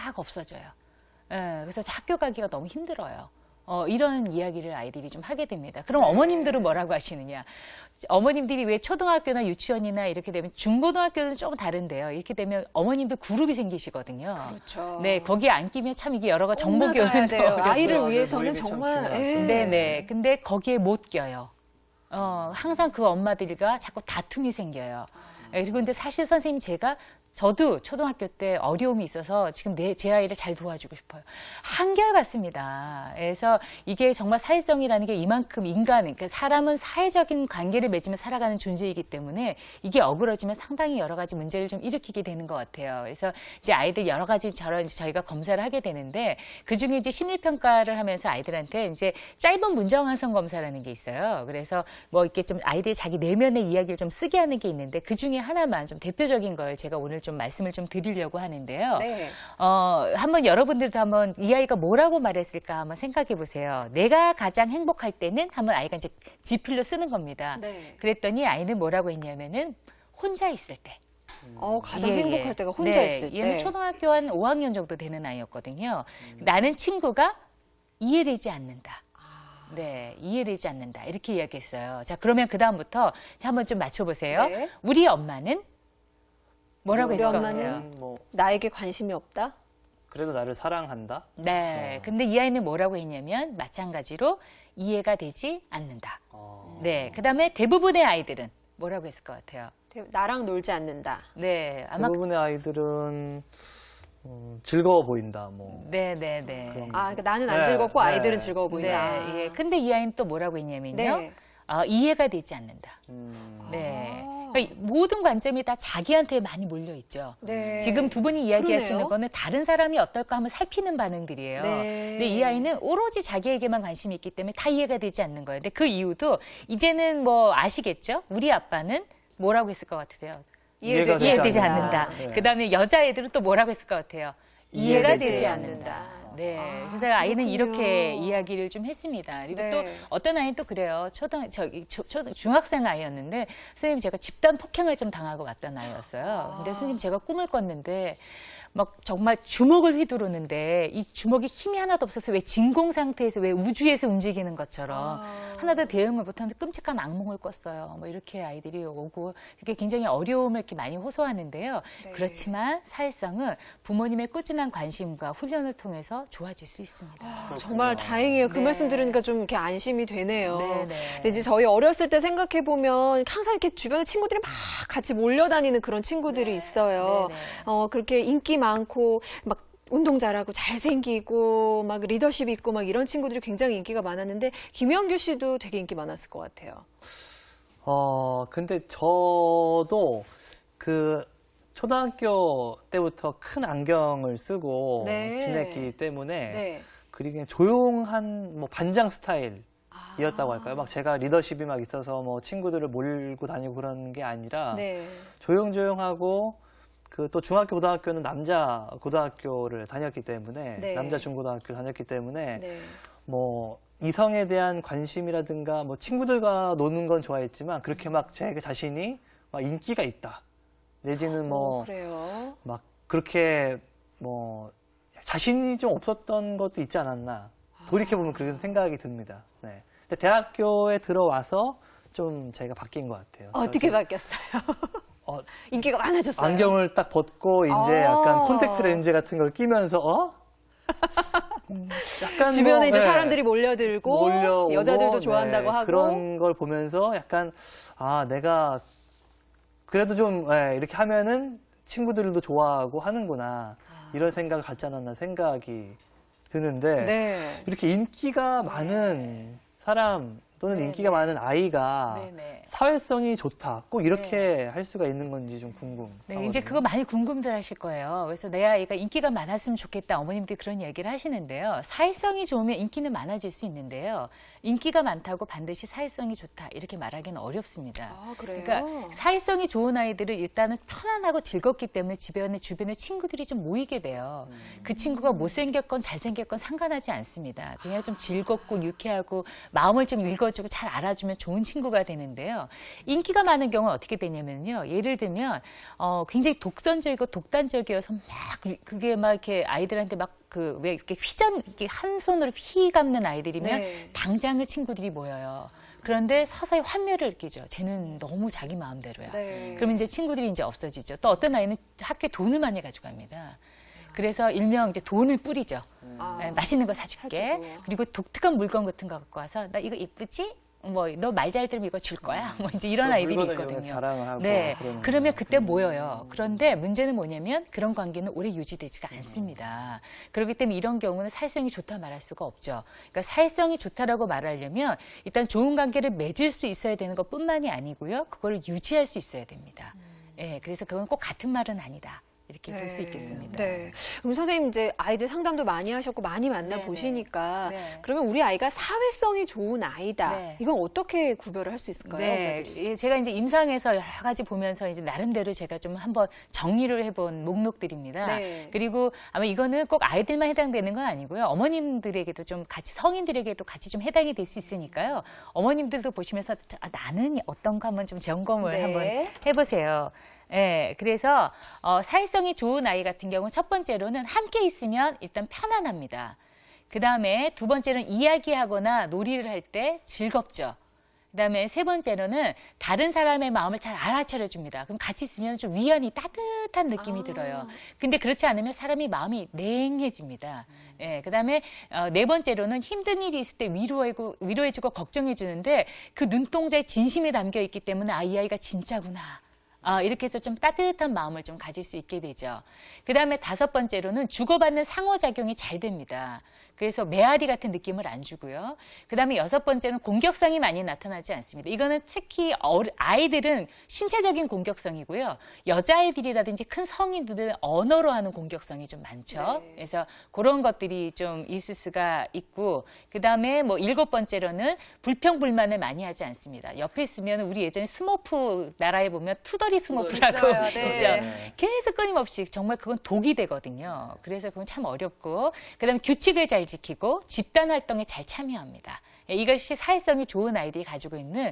싹 없어져요. 예, 그래서 학교 가기가 너무 힘들어요. 이런 이야기를 아이들이 좀 하게 됩니다. 그럼 어머님들은 뭐라고 하시느냐. 어머님들이 왜 초등학교나 유치원이나 이렇게 되면 중고등학교는 조금 다른데요. 이렇게 되면 어머님들 그룹이 생기시거든요. 그렇죠. 네, 거기에 안 끼면 참 이게 여러 가지 정보교육도 어렵고요. 아이를 위해서는 정말. 네네. 근데 거기에 못 껴요. 항상 그 엄마들과 자꾸 다툼이 생겨요. 그리고 근데 사실 선생님 저도 초등학교 때 어려움이 있어서 지금 제 아이를 잘 도와주고 싶어요. 한결같습니다. 그래서 이게 정말 사회성이라는 게 이만큼 그러니까 사람은 사회적인 관계를 맺으며 살아가는 존재이기 때문에 이게 어그러지면 상당히 여러 가지 문제를 좀 일으키게 되는 것 같아요. 그래서 이제 아이들 여러 가지 저희가 검사를 하게 되는데 그중에 이제 심리평가를 하면서 아이들한테 이제 짧은 문장 완성 검사라는 게 있어요. 그래서 뭐 이렇게 좀 아이들이 자기 내면의 이야기를 좀 쓰게 하는 게 있는데 그중에 하나만 좀 대표적인 걸 제가 오늘 좀 말씀을 좀 드리려고 하는데요. 네. 한번 여러분들도 한번 이 아이가 뭐라고 말했을까 한번 생각해 보세요. 내가 가장 행복할 때는 한번 아이가 이제 지필로 쓰는 겁니다. 네. 그랬더니 아이는 뭐라고 했냐면은 혼자 있을 때. 가장 행복할 때가 혼자 네, 있을 때. 얘는 초등학교 한 5학년 정도 되는 아이였거든요. 나는 친구가 이해되지 않는다. 네, 이해되지 않는다. 이렇게 이야기했어요. 자, 그러면 그 다음부터 한번 좀 맞춰보세요. 네. 우리 엄마는 뭐라고 했을 것 같아요? 나에게 관심이 없다? 그래도 나를 사랑한다? 네, 근데 이 아이는 뭐라고 했냐면 마찬가지로 이해가 되지 않는다. 네, 그 다음에 대부분의 아이들은 뭐라고 했을 것 같아요? 나랑 놀지 않는다. 네, 아마 대부분의 아이들은 즐거워 보인다. 네네네. 그러니까 나는 안 즐겁고 아이들은 즐거워 보인다. 네, 예. 근데 이 아이는 또 뭐라고 했냐면요. 네. 이해가 되지 않는다. 네. 그러니까 모든 관점이 다 자기한테 많이 몰려 있죠. 네. 지금 두 분이 이야기하시는 그러네요. 거는 다른 사람이 어떨까 하면 살피는 반응들이에요. 네. 근데 이 아이는 오로지 자기에게만 관심이 있기 때문에 다 이해가 되지 않는 거예요. 근데 그 이유도 이제는 뭐 아시겠죠? 우리 아빠는 뭐라고 했을 것 같으세요? 이해되지 않는다. 네. 그다음에 여자애들은 또 뭐라고 했을 것 같아요? 이해가 되지 않는다. 않는다. 네. 그래서 아이는 그렇군요. 이렇게 이야기를 좀 했습니다. 그리고 네. 또 어떤 아이는 또 그래요. 중학생 아이였는데 선생님 제가 집단 폭행을 좀 당하고 왔던 아이였어요. 근데 선생님 제가 꿈을 꿨는데 막 정말 주먹을 휘두르는데 이 주먹이 힘이 하나도 없어서 왜 진공 상태에서 왜 우주에서 움직이는 것처럼 하나도 대응을 못하는데 끔찍한 악몽을 꿨어요. 뭐 이렇게 아이들이 오고 이렇게 굉장히 어려움을 이렇게 많이 호소하는데요. 네. 그렇지만 사회성은 부모님의 꾸준한 관심과 훈련을 통해서 좋아질 수 있습니다. 정말 다행이에요. 그 네. 말씀 들으니까 좀 이렇게 안심이 되네요. 네네. 근데 이제 저희 어렸을 때 생각해 보면 항상 이렇게 주변에 친구들이 막 같이 몰려다니는 그런 친구들이 있어요. 네네. 그렇게 인기 많고 막 운동 잘하고 잘생기고 막 리더십 있고 막 이런 친구들이 굉장히 인기가 많았는데 김영규 씨도 되게 인기 많았을 것 같아요. 근데 저도 초등학교 때부터 큰 안경을 쓰고 네. 지냈기 때문에 네. 그리고 그냥 조용한 반장 스타일이었다고 할까요? 막 제가 리더십이 막 있어서 뭐 친구들을 몰고 다니고 그런 게 아니라 네. 조용조용하고 또 중학교, 고등학교는 남자 고등학교를 다녔기 때문에 네. 남자 중고등학교 다녔기 때문에 네. 뭐 이성에 대한 관심이라든가 뭐 친구들과 노는 건 좋아했지만 그렇게 막 제 자신이 막 인기가 있다. 내지는 그래요. 막 그렇게 자신이 좀 없었던 것도 있지 않았나. 돌이켜보면 그렇게 생각이 듭니다. 네. 근데 대학교에 들어와서 좀 제가 바뀐 것 같아요. 어떻게 바뀌었어요? 인기가 많아졌어요. 안경을 딱 벗고 이제 약간 콘택트 렌즈 같은 걸 끼면서 약간 주변에 이제 네. 사람들이 몰려들고 몰려오고, 여자들도 좋아한다고 하고 그런 걸 보면서 약간 내가 그래도 좀 이렇게 하면은 친구들도 좋아하고 하는구나 이런 생각을 갖지 않았나 생각이 드는데 네. 이렇게 인기가 많은 사람 또는 인기가 많은 아이가 사회성이 좋다. 꼭 이렇게 할 수가 있는 건지 좀 궁금해요. 네, 이제 그거 많이 궁금들 하실 거예요. 그래서 내 아이가 인기가 많았으면 좋겠다. 어머님들이 그런 얘기를 하시는데요. 사회성이 좋으면 인기는 많아질 수 있는데요. 인기가 많다고 반드시 사회성이 좋다. 이렇게 말하기는 어렵습니다. 그래요? 그러니까 사회성이 좋은 아이들은 일단은 편안하고 즐겁기 때문에 주변에 친구들이 좀 모이게 돼요. 그 친구가 못생겼건 잘생겼건 상관하지 않습니다. 그냥 좀 즐겁고 유쾌하고 마음을 좀 읽어주는 들어주고 잘 알아주면 좋은 친구가 되는데요. 인기가 많은 경우는 어떻게 되냐면요. 예를 들면 굉장히 독선적이고 독단적이어서 막 그게 막 이렇게 아이들한테 막 그 왜 이렇게 이렇게 한 손으로 휘 감는 아이들이면 네. 당장의 친구들이 모여요. 그런데 서서히 환멸을 느끼죠. 쟤는 너무 자기 마음대로야. 네. 그러면 이제 친구들이 이제 없어지죠. 또 어떤 아이는 학교에 돈을 많이 가져갑니다. 그래서 일명 이제 돈을 뿌리죠. 아, 네, 맛있는 거 사줄게. 사주고. 그리고 독특한 물건 같은 거 갖고 와서 나 이거 이쁘지? 뭐 너 말 잘 들으면 이거 줄 거야. 뭐 이제 이런 아이들이 물건을 이용해서 있거든요. 자랑을 하고 네. 그러는 그러면 그때 모여요. 그런데 문제는 뭐냐면 그런 관계는 오래 유지되지가 않습니다. 그렇기 때문에 이런 경우는 사회성이 좋다 말할 수가 없죠. 그러니까 사회성이 좋다라고 말하려면 일단 좋은 관계를 맺을 수 있어야 되는 것뿐만이 아니고요. 그걸 유지할 수 있어야 됩니다. 예, 그래서 그건 꼭 같은 말은 아니다. 이렇게 볼 수 있겠습니다. 네. 그럼 선생님 이제 아이들 상담도 많이 하셨고 많이 만나 네, 보시니까 네. 그러면 우리 아이가 사회성이 좋은 아이다. 네. 이건 어떻게 구별을 할 수 있을까요? 네, 엄마들이? 예, 제가 이제 임상에서 여러 가지 보면서 이제 나름대로 제가 좀 한번 정리를 해본 목록들입니다. 네. 그리고 아마 이거는 꼭 아이들만 해당되는 건 아니고요. 어머님들에게도 좀 같이 성인들에게도 같이 좀 해당이 될 수 있으니까요. 어머님들도 보시면서 나는 어떤가 한번 좀 점검을 네. 한번 해보세요. 예, 그래서 사회성이 좋은 아이 같은 경우 첫 번째로는 함께 있으면 일단 편안합니다. 그 다음에 두 번째로는 이야기하거나 놀이를 할 때 즐겁죠. 그 다음에 세 번째로는 다른 사람의 마음을 잘 알아차려 줍니다. 그럼 같이 있으면 좀 위안이 따뜻한 느낌이 들어요. 근데 그렇지 않으면 사람이 마음이 냉해집니다. 예, 그 다음에 네 번째로는 힘든 일이 있을 때 위로해주고 걱정해주는데 그 눈동자에 진심이 담겨 있기 때문에 이 아이가 진짜구나. 이렇게 해서 좀 따뜻한 마음을 좀 가질 수 있게 되죠. 그 다음에 다섯 번째로는 주고받는 상호작용이 잘 됩니다. 그래서 메아리 같은 느낌을 안 주고요. 그 다음에 여섯 번째는 공격성이 많이 나타나지 않습니다. 이거는 특히 아이들은 신체적인 공격성이고요. 여자아이들이라든지 큰 성인들은 언어로 하는 공격성이 좀 많죠. 네. 그래서 그런 것들이 좀 있을 수가 있고, 그 다음에 뭐 일곱 번째로는 불평불만을 많이 하지 않습니다. 옆에 있으면 우리 예전에 스머프 나라에 보면 투덜이 스머프라고 있어요. 네. 있죠. 네. 계속 끊임없이 정말 그건 독이 되거든요. 그래서 그건 참 어렵고, 그다음에 규칙을 잘 지키고 집단 활동에 잘 참여합니다. 이것이 사회성이 좋은 아이들이 가지고 있는